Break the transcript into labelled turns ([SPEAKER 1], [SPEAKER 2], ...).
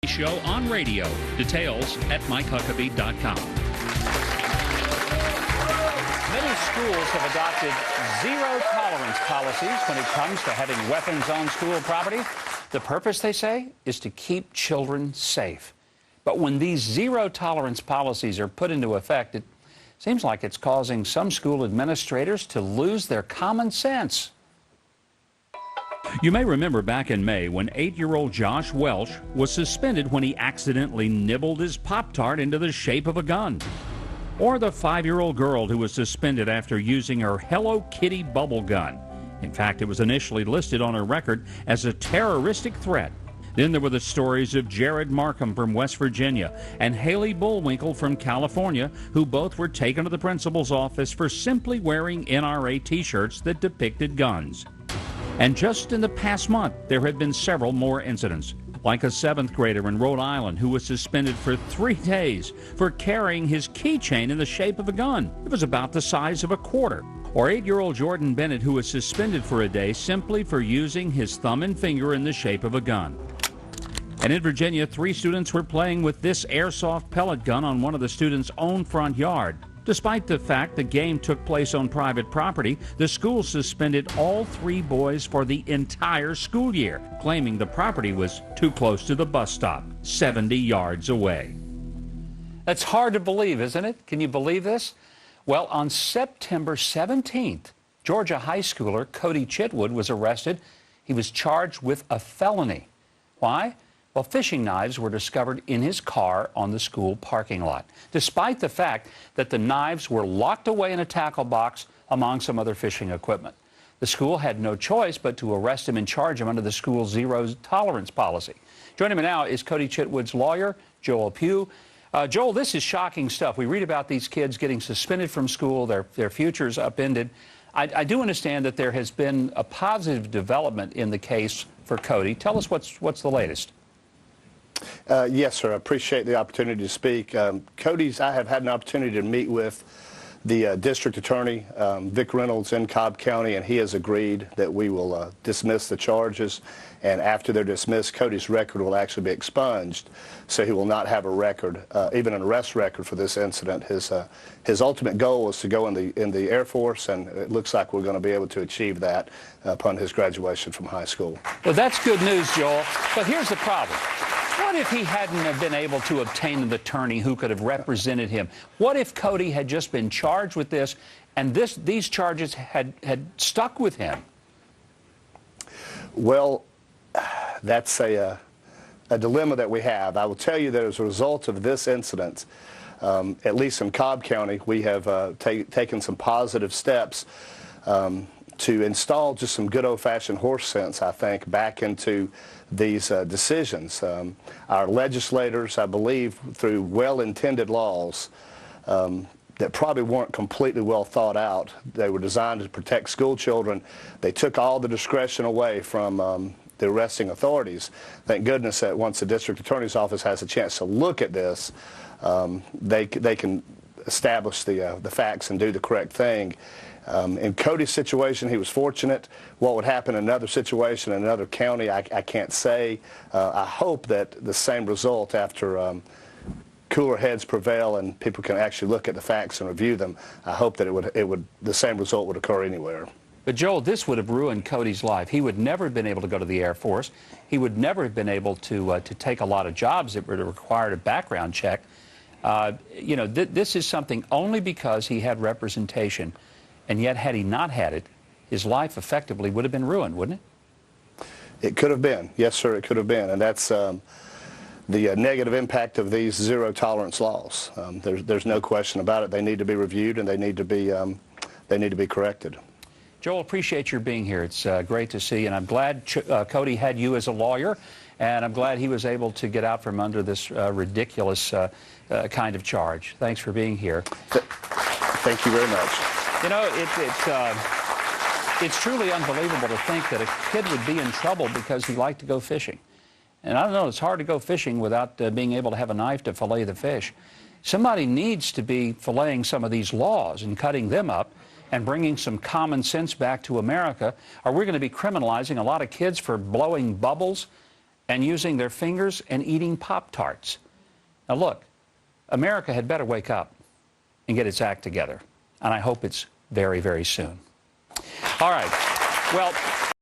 [SPEAKER 1] Show on radio. Details at MikeHuckabee.com.
[SPEAKER 2] Many schools have adopted zero-tolerance policies when it comes to having weapons on school property. The purpose, they say, is to keep children safe. But when these zero-tolerance policies are put into effect, it seems like it's causing some school administrators to lose their common sense.
[SPEAKER 1] You may remember back in May when 8-year-old Josh Welch was suspended when he accidentally nibbled his Pop-Tart into the shape of a gun. Or the 5-year-old girl who was suspended after using her Hello Kitty bubble gun. In fact, it was initially listed on her record as a terroristic threat. Then there were the stories of Jared Markham from West Virginia and Haley Bullwinkle from California, who both were taken to the principal's office for simply wearing NRA T-shirts that depicted guns. And just in the past month, there have been several more incidents, like a 7th grader in Rhode Island who was suspended for 3 days for carrying his keychain in the shape of a gun. It was about the size of a quarter. Or 8-year-old Jordan Bennett, who was suspended for a day simply for using his thumb and finger in the shape of a gun. And in Virginia, 3 students were playing with this airsoft pellet gun on one of the students' own front yard. Despite the fact the game took place on private property, the school suspended all 3 boys for the entire school year, claiming the property was too close to the bus stop, 70 yards away.
[SPEAKER 2] That's hard to believe, isn't it? Can you believe this? Well, on September 17th, Georgia high schooler Cody Chitwood was arrested. He was charged with a felony. Why? Well, fishing knives were discovered in his car on the school parking lot, despite the fact that the knives were locked away in a tackle box among some other fishing equipment. The school had no choice but to arrest him and charge him under the school's zero-tolerance policy. Joining me now is Cody Chitwood's lawyer, Joel Pugh. Joel, this is shocking stuff. We read about these kids getting suspended from school, their futures upended. I do understand that there has been a positive development in the case for Cody. Tell us what's the latest.
[SPEAKER 3] Yes, sir. I appreciate the opportunity to speak. I have had an opportunity to meet with the district attorney, Vic Reynolds, in Cobb County, and he has agreed that we will dismiss the charges. And after they're dismissed, Cody's record will actually be expunged, so he will not have a record, even an arrest record for this incident. His ultimate goal is to go in the Air Force, and it looks like we're going to be able to achieve that upon his graduation from high school.
[SPEAKER 2] Well, that's good news, Joel. But here's the problem. What if he hadn't have been able to obtain an attorney who could have represented him? What if Cody had just been charged with this and these charges had stuck with him?
[SPEAKER 3] Well, that's a dilemma that we have. I will tell you that as a result of this incident, at least in Cobb County, we have taken some positive steps to install just some good old-fashioned horse sense, I think, back into these decisions. Our legislators, I believe, through well-intended laws that probably weren't completely well thought out, they were designed to protect school children. They took all the discretion away from the arresting authorities. Thank goodness that once the district attorney's office has a chance to look at this, they can establish the facts and do the correct thing. In Cody's situation, he was fortunate. What would happen in another situation in another county, I can't say. I hope that the same result, after cooler heads prevail and people can actually look at the facts and review them, I hope that the same result would occur anywhere.
[SPEAKER 2] But Joel, this would have ruined Cody's life. He would never have been able to go to the Air Force. He would never have been able to take a lot of jobs that would have required a background check. You know, this is something only because he had representation. And yet, had he not had it, his life effectively would have been ruined, wouldn't it?
[SPEAKER 3] It could have been. Yes, sir, it could have been. And that's the negative impact of these zero-tolerance laws. There's no question about it. They need to be reviewed, and they need to be corrected.
[SPEAKER 2] Joel, appreciate your being here. It's great to see, and I'm glad Cody had you as a lawyer, and I'm glad he was able to get out from under this ridiculous kind of charge. Thanks for being here.
[SPEAKER 3] Thank you very much.
[SPEAKER 2] You know, it's truly unbelievable to think that a kid would be in trouble because he liked to go fishing. And I don't know, it's hard to go fishing without being able to have a knife to fillet the fish. Somebody needs to be filleting some of these laws and cutting them up and bringing some common sense back to America, or we're going to be criminalizing a lot of kids for blowing bubbles and using their fingers and eating Pop-Tarts. Now look, America had better wake up and get its act together. And I hope it's very, very soon. All right. Well,